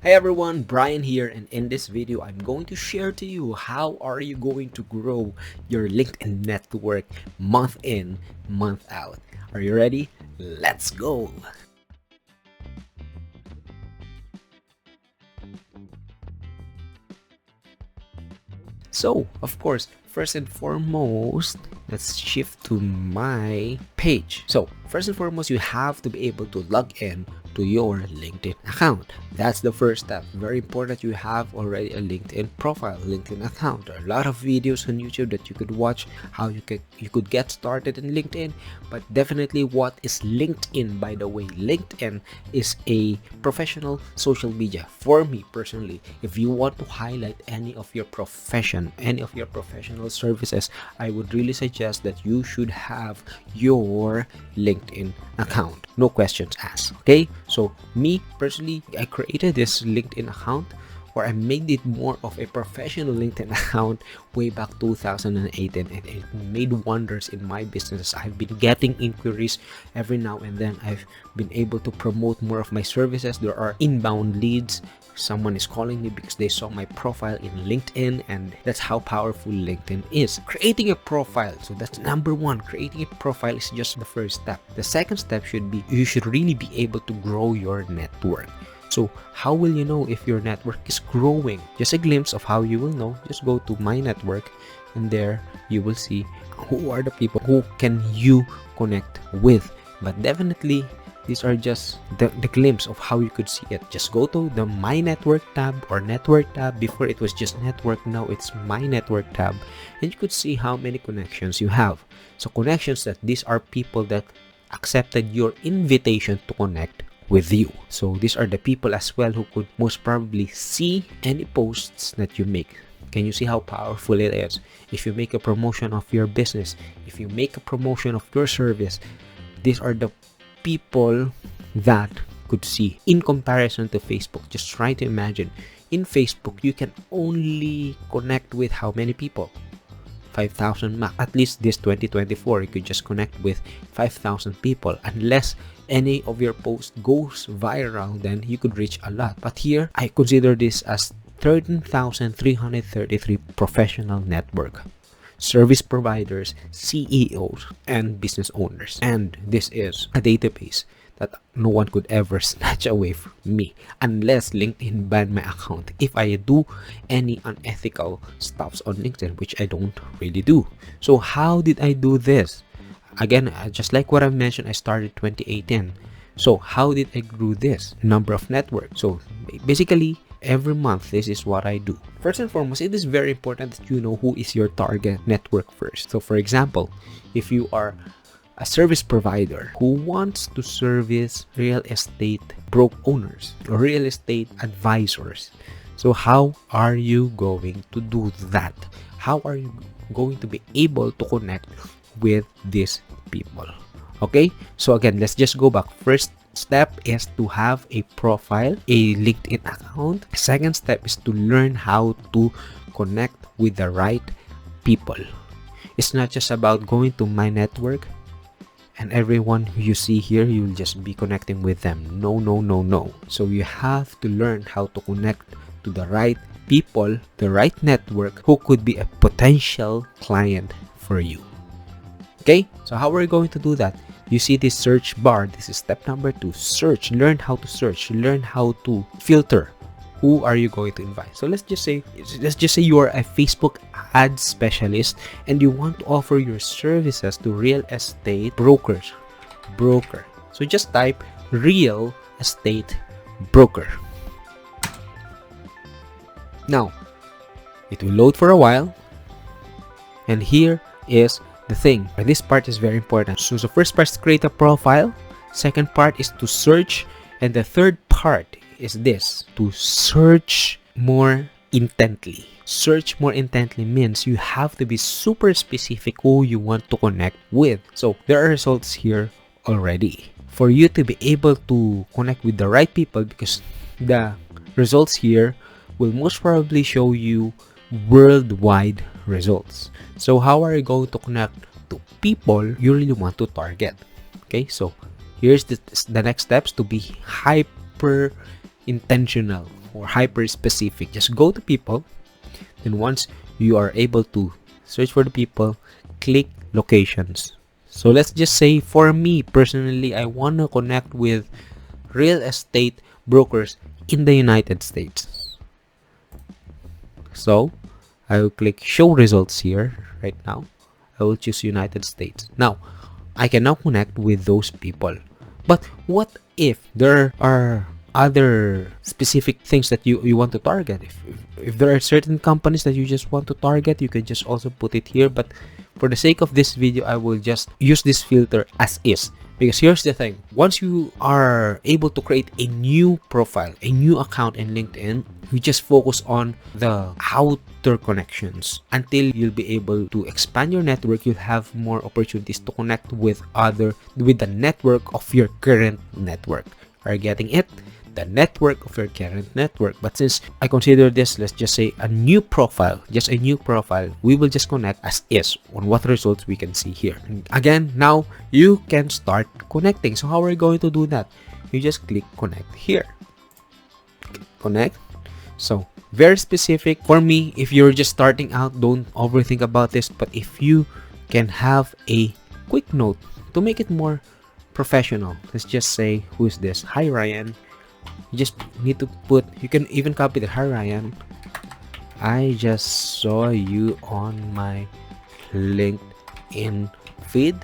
Hey everyone, Brian here, and in this video I'm going to share to you how are you going to grow your LinkedIn network month in, month out. Are you ready? Let's go! So, of course, first and foremost, let's shift to my page. So, first and foremost, you have to be able to log in to your LinkedIn account. That's the first step. Very important you have already a LinkedIn profile, LinkedIn account. There are a lot of videos on YouTube that you could watch how you could get started in LinkedIn. But definitely, what is LinkedIn, by the way? LinkedIn is a professional social media. For me personally, if you want to highlight any of your profession, any of your professional services, I would really suggest that you should have your LinkedIn account. No questions asked. Okay, so me personally, I created this LinkedIn account, or I made it more of a professional LinkedIn account way back 2018, and it made wonders in my business. I've been getting inquiries every now and then. I've been able to promote more of my services. There are inbound leads. Someone is calling me because they saw my profile in LinkedIn, and that's how powerful LinkedIn is. Creating a profile, so that's number one. Creating a profile is just the first step. The second step should be you should really be able to grow your network. So how will you know if your network is growing? Just a glimpse of how you will know. Just go to my network, and there you will see who are the people who can you connect with. But definitely, these are just the glimpse of how you could see it. Just go to the My Network tab or Network tab. Before it was just Network, now it's My Network tab. And you could see how many connections you have. So connections, that these are people that accepted your invitation to connect with you. So these are the people as well who could most probably see any posts that you make. Can you see how powerful it is? If you make a promotion of your business, if you make a promotion of your service, these are the people that could see. In comparison to Facebook, just try to imagine, in Facebook you can only connect with how many people? 5,000 max. At least this 2024, you could just connect with 5,000 people. Unless any of your post goes viral, then you could reach a lot. But here, I consider this as 13,333 professional network. Service providers, CEOs, and business owners. And this is a database that no one could ever snatch away from me unless LinkedIn banned my account if I do any unethical stuffs on LinkedIn, which I don't really do. So how did I do this? Again, just like what I mentioned, I started 2018. So how did I grow this number of networks? So basically, every month, this is what I do. First and foremost, it is very important that you know who is your target network first. So for example, if you are a service provider who wants to service real estate broke owners or real estate advisors, so how are you going to do that? How are you going to be able to connect with these people? Okay, so again, let's just go back. First step is to have a profile, a LinkedIn account. Second step is to learn how to connect with the right people. It's not just about going to my network and everyone who you see here, you'll just be connecting with them. No, no, no, no. So you have to learn how to connect to the right people, the right network who could be a potential client for you. Okay, so how are we going to do that? You see this search bar. This is step number 2. Search. Learn how to search. Learn how to filter. Who are you going to invite? So let's just say you are a Facebook ad specialist and you want to offer your services to real estate brokers. Broker. So just type real estate broker. Now, it will load for a while. And here is the thing. This part is very important. So the first part is create a profile. Second part is to search. And the third part is this, to search more intently. Search more intently means you have to be super specific who you want to connect with. So there are results here already. For you to be able to connect with the right people, because the results here will most probably show you worldwide results. So how are you going to connect to people you really want to target? Okay, so here's the next steps to be hyper intentional. or hyper specific. Just go to people. Then once you are able to search for the people, click locations. So let's just say for me personally, I want to connect with real estate brokers in the United States. So I will click show results here right now. I will choose United States. Now I can now connect with those people. But what if there are other specific things that you want to target? If there are certain companies that you just want to target, you can just also put it here. But for the sake of this video, I will just use this filter as is. Because here's the thing, once you are able to create a new profile, a new account in LinkedIn, you just focus on the outer connections until you'll be able to expand your network. You'll have more opportunities to connect with the network of your current network. Are you getting it? The network of your current network. But since I consider this, let's just say a new profile, just a new profile, we will just connect as is on what results we can see here. And again, now you can start connecting. So how are you going to do that? You just click connect here. Connect. So very specific. For me, if you're just starting out, don't overthink about this. But if you can have a quick note to make it more professional, let's just say, who is this? Hi Ryan. You just need to put, you can even copy the hi Ryan, I just saw you on my LinkedIn feed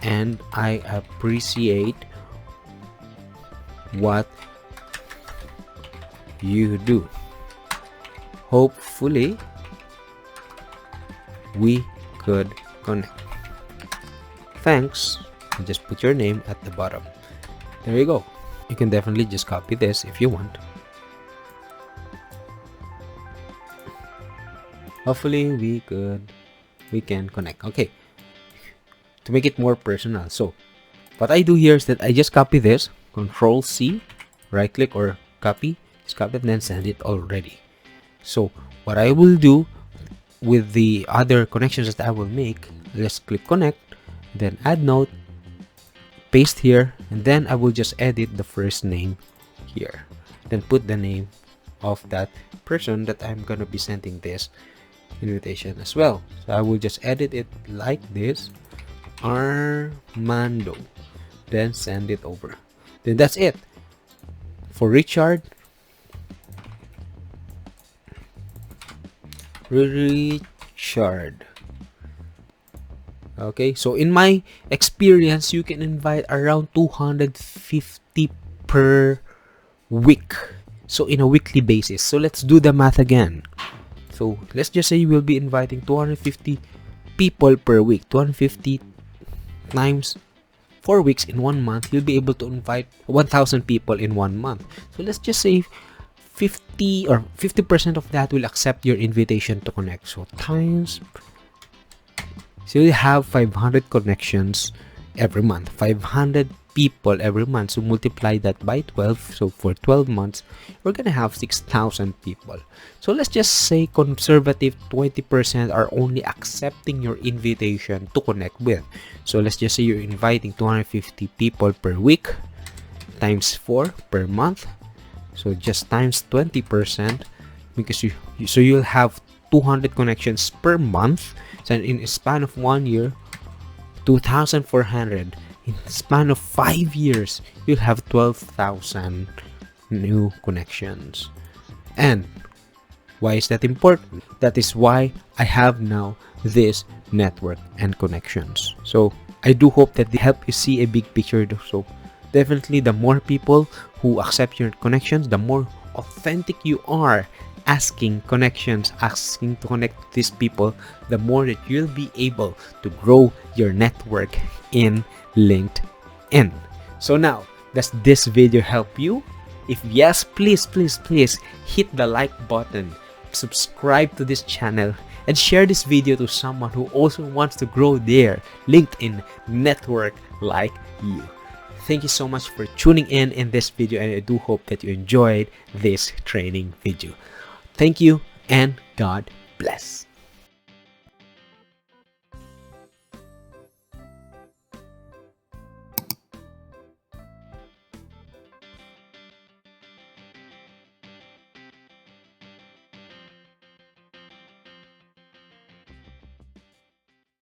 and I appreciate what you do. Hopefully we could connect. Thanks. And just put your name at the bottom. There you go. You can definitely just copy this if you want. Hopefully we can connect. Okay, to make it more personal, so what I do here is that I just copy this, Control C, right click or copy, just copy it and then send it already. So what I will do with the other connections that I will make, let's click connect, then add note, paste here, and then I will just edit the first name here, then put the name of that person that I'm gonna be sending this invitation as well. So I will just edit it like this, Armando, then send it over. Then that's it. For Richard, okay, so in my experience, you can invite around 250 per week. So in a weekly basis. So let's do the math again. So let's just say you will be inviting 250 people per week. 250 times 4 weeks in 1 month. You'll be able to invite 1,000 people in 1 month. So let's just say 50% of that will accept your invitation to connect. So times, so you have 500 connections every month, 500 people every month. So multiply that by 12. So for 12 months, we're gonna have 6,000 people. So let's just say conservative 20% are only accepting your invitation to connect with. So let's just say you're inviting 250 people per week times 4 per month. So just times 20%, because you'll have 200 connections per month. So in a span of 1 year, 2,400. In the span of 5 years, you'll have 12,000 new connections. And why is that important? That is why I have now this network and connections. So I do hope that they help you see a big picture. So definitely, the more people who accept your connections, the more authentic you are asking connections, asking to connect with these people, the more that you'll be able to grow your network in LinkedIn. So now, does this video help you? If yes, please hit the like button, subscribe to this channel, and share this video to someone who also wants to grow their LinkedIn network like you. Thank you so much for tuning in this video, and I do hope that you enjoyed this training video. Thank you and God bless.